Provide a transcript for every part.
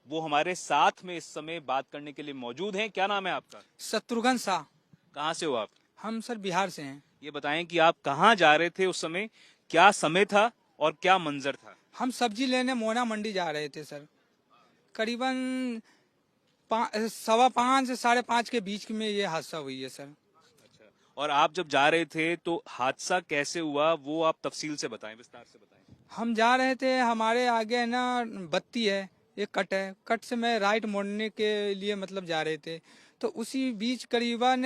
वो हमारे साथ में इस समय बात करने के लिए मौजूद हैं। क्या नाम है आपका? शत्रुघ्न शाह। कहाँ से हो आप? हम सर बिहार से हैं। ये बताएं कि आप कहाँ जा रहे थे उस समय, क्या समय था और क्या मंजर था? हम सब्जी लेने मोना मंडी जा रहे थे सर। करीबन 5:15 से 5:30 के बीच में ये हादसा हुई है सर। अच्छा, और आप जब जा रहे थे तो हादसा कैसे हुआ वो आप तफसील से बताएं, विस्तार से बताएं। हम जा रहे थे, हमारे आगे है ना बत्ती है, एक कट है, कट से मैं राइट मोड़ने के लिए मतलब जा रहे थे, तो उसी बीच करीबन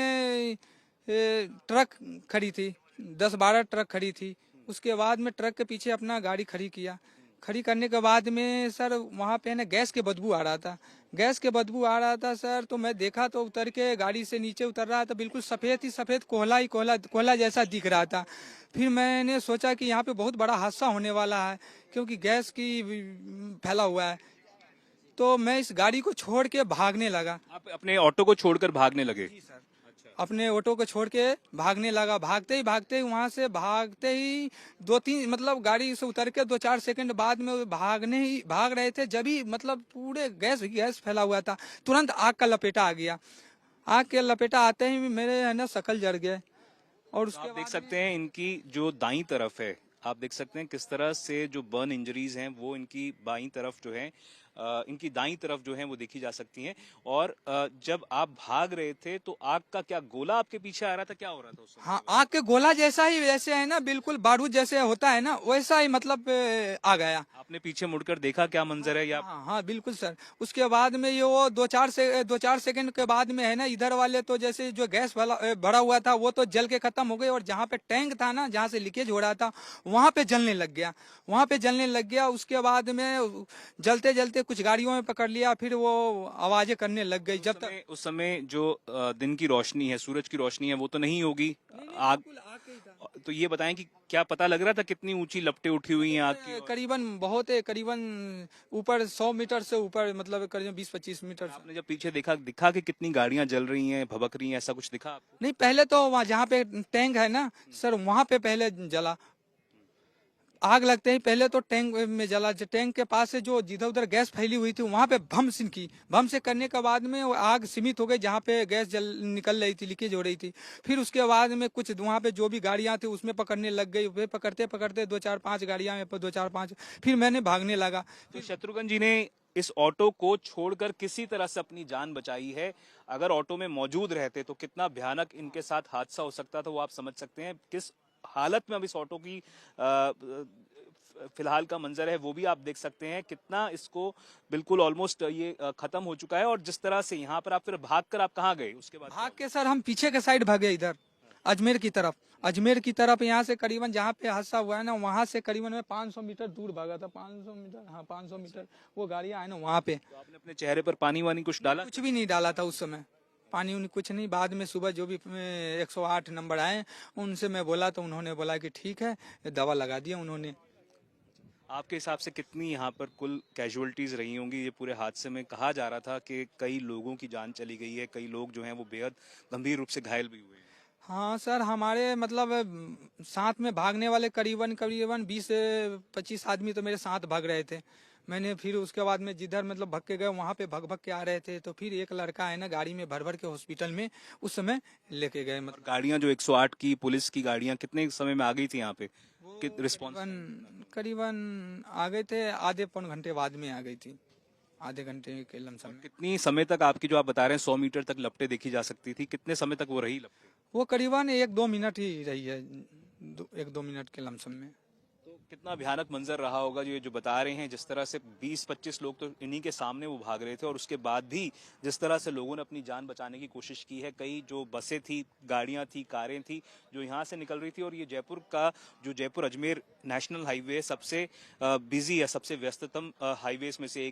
ट्रक खड़ी थी, 10-12 ट्रक खड़ी थी। उसके बाद में ट्रक के पीछे अपना गाड़ी खड़ी किया। खड़ी करने के बाद में सर वहाँ पे है ना गैस के बदबू आ रहा था। गैस के बदबू आ रहा था सर, तो मैं देखा तो उतर के गाड़ी से नीचे उतर रहा था, बिल्कुल सफ़ेद ही सफ़ेद कोहला ही कोहला कोहला जैसा दिख रहा था। फिर मैंने सोचा कि यहाँ पे बहुत बड़ा हादसा होने वाला है, क्योंकि गैस की फैला हुआ है। तो मैं इस गाड़ी को छोड़ के भागने लगा। आप अपने ऑटो को छोड़कर भागने लगे? जी सर। अपने ऑटो को छोड़ के भागने लगा। भागते ही वहां से भागते ही 2-3 मतलब गाड़ी से उतर के 2-4 सेकंड बाद में भाग रहे थे, जब ही मतलब पूरे गैस फैला हुआ था। तुरंत आग का लपेटा आ गया। आग के लपेटा आते ही मेरे है ना शकल जल गए। और तो उसके आप देख बाद सकते हैं इनकी जो दाईं तरफ है, आप देख सकते हैं किस तरह से जो बर्न इंजरीज हैं वो इनकी बाईं तरफ जो है, इनकी दाईं तरफ जो है वो देखी जा सकती हैं। और जब आप भाग रहे थे तो आग का क्या गोला आपके पीछे आ रहा था, क्या हो रहा था उस समय? हाँ, आग के गोला जैसा ही, वैसे है ना बिल्कुल बारूद जैसे होता है ना, वैसा ही मतलब आ गया। आपने पीछे मुड़कर देखा क्या मंजर है, या हाँ हाँ बिल्कुल सर। उसके बाद में ये वो 2-4 सेकंड के बाद में है ना, इधर वाले तो जैसे जो गैस भरा हुआ था वो तो जल के खत्म हो गई, और जहाँ पे टैंक था ना, जहाँ से लीकेज हो रहा था, वहां पे जलने लग गया। वहां पे जलने लग गया। उसके बाद में जलते जलते कुछ गाड़ियों में पकड़ लिया, फिर वो आवाजें करने लग गई। जब तक उस समय जो दिन की रोशनी है, सूरज की रोशनी है, वो तो नहीं होगी नहीं नहीं आग। बिल्कुल आग के ही था। तो ये बताएं कि क्या पता लग रहा था कितनी ऊंची लपटें उठी हुई हैं आग की? और करीबन बहुत है, करीबन ऊपर 100 मीटर से ऊपर, मतलब करीबन 20-25 मीटर से। आपने जब पीछे देखा दिखा कि कितनी गाड़ियां जल रही हैं, भभक रही हैं, ऐसा कुछ दिखा आपको? नहीं, पहले तो वहाँ जहाँ पे टैंक है ना सर, वहाँ पे पहले जला। आग लगते ही पहले तो टैंक में जला। जो टैंक के पास से जो जिधर उधर गैस फैली हुई थी, वहाँ पे भम की। भम से करने के बाद में वो आग सीमित हो गई, जहाँ पे गैस निकल रही थी, लीकेज हो रही थी। फिर उसके बाद में कुछ वहाँ पे जो भी गाड़ियाँ थी उसमें पकड़ने लग गई। वे पकड़ते पकड़ते 2-4-5 गाड़ियाँ में 2-4-5, फिर मैंने भागने लगा। तो शत्रुघ्न जी ने इस ऑटो को छोड़कर किसी तरह से अपनी जान बचाई है। अगर ऑटो में मौजूद रहते तो कितना भयानक इनके साथ हादसा हो सकता था, वो आप समझ सकते हैं। किस हालत में अब इस ऑटो की फिलहाल का मंजर है वो भी आप देख सकते हैं। कितना इसको बिल्कुल ऑलमोस्ट ये खत्म हो चुका है। और जिस तरह से यहाँ पर आप फिर भाग कर आप कहाँ गए उसके बाद? भाग के सर हम पीछे के साइड भागे, इधर अजमेर की तरफ। अजमेर की तरफ यहाँ से करीबन जहाँ पे हादसा हुआ है ना, वहाँ से करीबन मैं 500 मीटर दूर भागा था। 500 मीटर, हाँ 500 मीटर वो गाड़ियाँ है ना वहाँ पे। तो आपने अपने चेहरे पर पानी वानी कुछ डाला? कुछ भी नहीं डाला था उस समय, पानी उनी कुछ नहीं। बाद में सुबह जो भी 108 नंबर आए, उनसे मैं बोला तो उन्होंने बोला कि ठीक है, दवा लगा दिया उन्होंने। आपके हिसाब से कितनी यहाँ पर कुल कैजुअलिटीज रही होंगी? ये पूरे हादसे में कहा जा रहा था कि कई लोगों की जान चली गई है, कई लोग जो हैं वो बेहद गंभीर रूप से घायल भी हुए हैं। हाँ सर, हमारे मतलब साथ में भागने वाले करीबन करीबन 20 से 25 आदमी तो मेरे साथ भाग रहे थे। मैंने फिर उसके बाद में जिधर मतलब भग के गए, वहाँ पे भग भग के आ रहे थे। तो फिर एक लड़का है ना गाड़ी में भर भर के हॉस्पिटल में उस समय लेके गए। और मतलब गाड़ियां जो 108 की पुलिस की गाड़ियां कितने समय में आ गई थी यहाँ पे? वो कि रिस्पॉन्स करीबन करीबन आ गए थे, आधे पौन घंटे बाद में आ गई थी, आधे घंटे के लमसम में। कितनी समय तक आपकी जो आप बता रहे हैं 100 मीटर तक लपटें देखी जा सकती थी, कितने समय तक वो रही लपटें? वो करीबन 1-2 मिनट ही रही है, 1-2 मिनट के लमसम में। तो कितना भयानक मंजर रहा होगा जो बता रहे हैं। जिस तरह से 20-25 लोग तो इन्हीं के सामने वो भाग रहे थे, और उसके बाद भी जिस तरह से लोगों ने अपनी जान बचाने की कोशिश की है। कई जो बसें थी, गाड़ियां थी, कारें थी जो यहाँ से निकल रही थी। और ये जयपुर का जो जयपुर अजमेर नेशनल हाईवे सबसे बिजी है, सबसे व्यस्ततम हाईवेज में से एक